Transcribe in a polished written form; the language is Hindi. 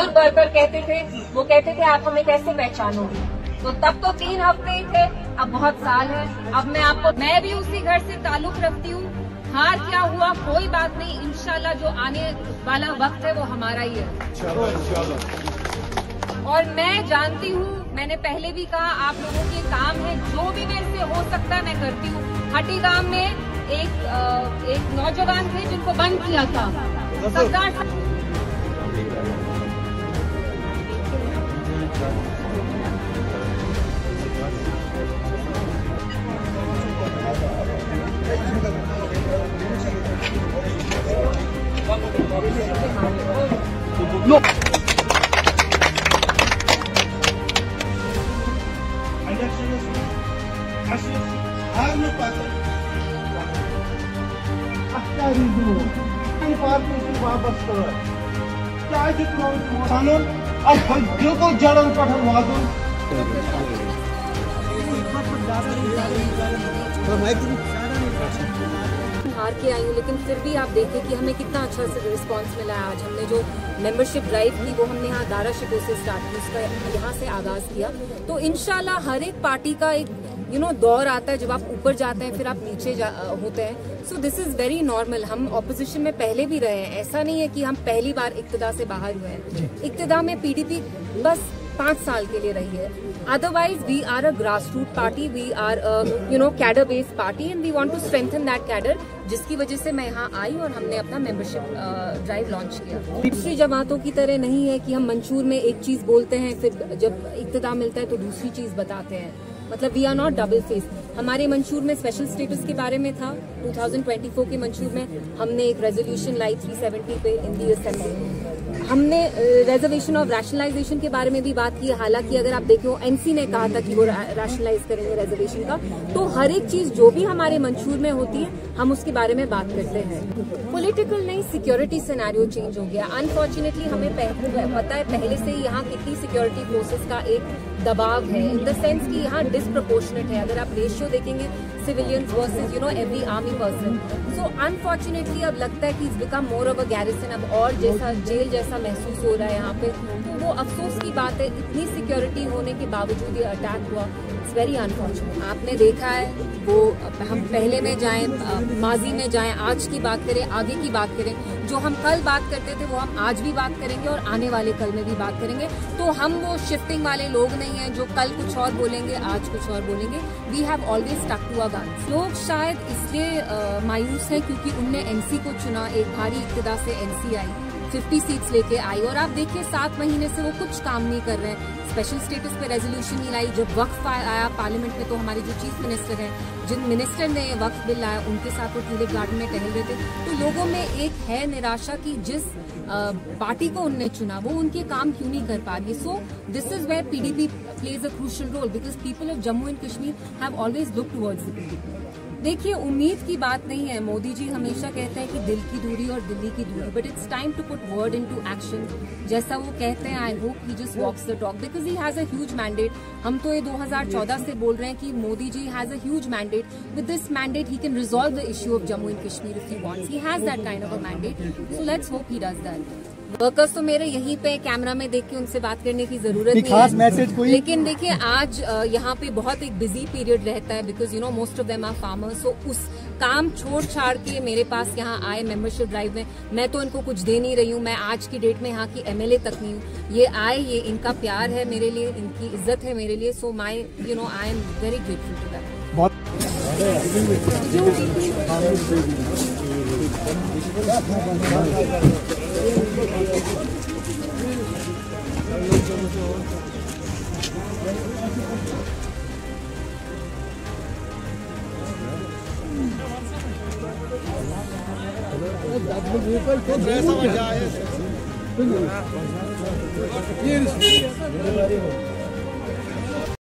अर्जुन वर्कर कहते थे, वो कहते थे आप हमें कैसे पहचानोगे। तो तब तो 3 हफ्ते ही थे, अब बहुत साल है। अब मैं भी उसी घर से ताल्लुक रखती हूँ। हार क्या हुआ कोई बात नहीं, इंशाल्लाह जो आने वाला वक्त है वो हमारा ही है। और मैं जानती हूँ, मैंने पहले भी कहा, आप लोगों के काम है, जो भी मेरे से हो सकता है मैं करती हूँ। हटी गांव में एक नौजवान थे जिनको बंद किया था सरदार। हार के आई हूँ, लेकिन फिर भी आप देखें कि हमें कितना अच्छा रिस्पांस मिला है। आज हमने जो मेंबरशिप ड्राइव की वो हमने यहाँ दारा शिकोह से स्टार्ट की, उसका यहाँ से आगाज किया। तो इंशाल्लाह हर एक पार्टी का एक दौर आता है जब आप ऊपर जाते हैं फिर आप नीचे होते हैं। सो दिस इज वेरी नॉर्मल। हम ऑपोजिशन में पहले भी रहे हैं, ऐसा नहीं है कि हम पहली बार इक्तिदा से बाहर हुए हैं। इक्तिदा में पीडीपी बस 5 साल के लिए रही है। Otherwise we are a grass root party, we are cadre based party and we want to strengthen that cadre, जिसकी वजह से मैं यहाँ आई और हमने अपना मेंबरशिप ड्राइव लॉन्च किया। दूसरी जमातों की तरह नहीं है कि हम मंशूर में एक चीज बोलते हैं फिर जब इक्तिदा मिलता है तो दूसरी चीज बताते हैं। मतलब we are not double face. हमारे मंशूर में स्पेशल स्टेटस के बारे में था। 2024 के मंशूर में हमने एक रेजोल्यूशन लाई 370 पे इन दी असेंबली। हमने रिजर्वेशन ऑफ रैशनलाइजेशन के बारे में भी बात की। हालांकि अगर आप देखो एनसी ने कहा था कि वो रैशनलाइज करेंगे रिजर्वेशन का। तो हर एक चीज जो भी हमारे मंशूर में होती है हम उसके बारे में बात करते हैं। पॉलिटिकल नहीं, सिक्योरिटी सिनेरियो चेंज हो गया। अनफॉर्चुनेटली हमें पता है पहले से ही यहाँ कितनी सिक्योरिटी फोर्सेस का एक दबाव है, इन द सेंस कि यहाँ डिसप्रपोर्शनेट है। अगर आप रेशियो देखेंगे civilians versus every army person, so unfortunately अब लगता है कि it's become more of a garrison, अब और जैसा जेल जैसा महसूस हो रहा है यहाँ पे। तो वो अफसोस की बात है, इतनी सिक्योरिटी होने के बावजूद ये अटैक हुआ। It's very unfortunate. आपने देखा है वो, हम पहले में जाएं, माजी में जाएं, आज की बात करें, आगे की बात करें, जो हम कल बात करते थे वो हम आज भी बात करेंगे और आने वाले कल में भी बात करेंगे। तो हम वो शिफ्टिंग वाले लोग नहीं हैं जो कल कुछ और बोलेंगे आज कुछ और बोलेंगे। We have always stuck to a gun. लोग शायद इसलिए मायूस हैं क्योंकि उनने एनसी को चुना, एक भारी इक्तिदा से एनसी आई, 50 सीट्स लेके आई और आप देखिए 7 महीने से वो कुछ काम नहीं कर रहे हैं। स्पेशल स्टेटस पे रेजोल्यूशन नहीं लाई। जब वक्फ आया पार्लियामेंट में तो हमारे जो चीफ मिनिस्टर हैं, जिन मिनिस्टर ने वक्फ बिल लाया उनके साथ वो ट्यूलिप गार्डन में टहल रहे थे। तो लोगों में एक है निराशा कि जिस पार्टी को उनने चुना वो उनके काम क्यों नहीं कर पा रही। So this is where PDP plays a crucial role because people of Jammu and Kashmir have always look towards the PDP. देखिए, उम्मीद की बात नहीं है। मोदी जी हमेशा कहते हैं कि दिल की दूरी और दिल्ली की दूरी, but it's time to put word into action. जैसा वो कहते हैं, I hope he just walks the talk because he has a huge mandate. हम तो ये 2014 से बोल रहे हैं कि Modi ji has a huge mandate. With this mandate he can resolve the issue of Jammu and Kashmir if he wants. He has that kind of a mandate, so let's hope he does that. Workers तो मेरे यहीं पे कैमरा में देख के उनसे बात करने की जरूरत नहीं है, मैसेज कोई? लेकिन देखिए आज यहाँ पे बहुत एक बिजी पीरियड रहता है because most of them are farmers. So उस काम छोड़ छाड़ के मेरे पास यहाँ आए मेंबरशिप ड्राइव में। मैं तो इनको कुछ दे नहीं रही हूँ, मैं आज की डेट में यहाँ की एमएलए तक नहीं हूँ। ये आए, ये इनका प्यार है मेरे लिए, इनकी इज्जत है मेरे लिए। So my I am very grateful to that. ये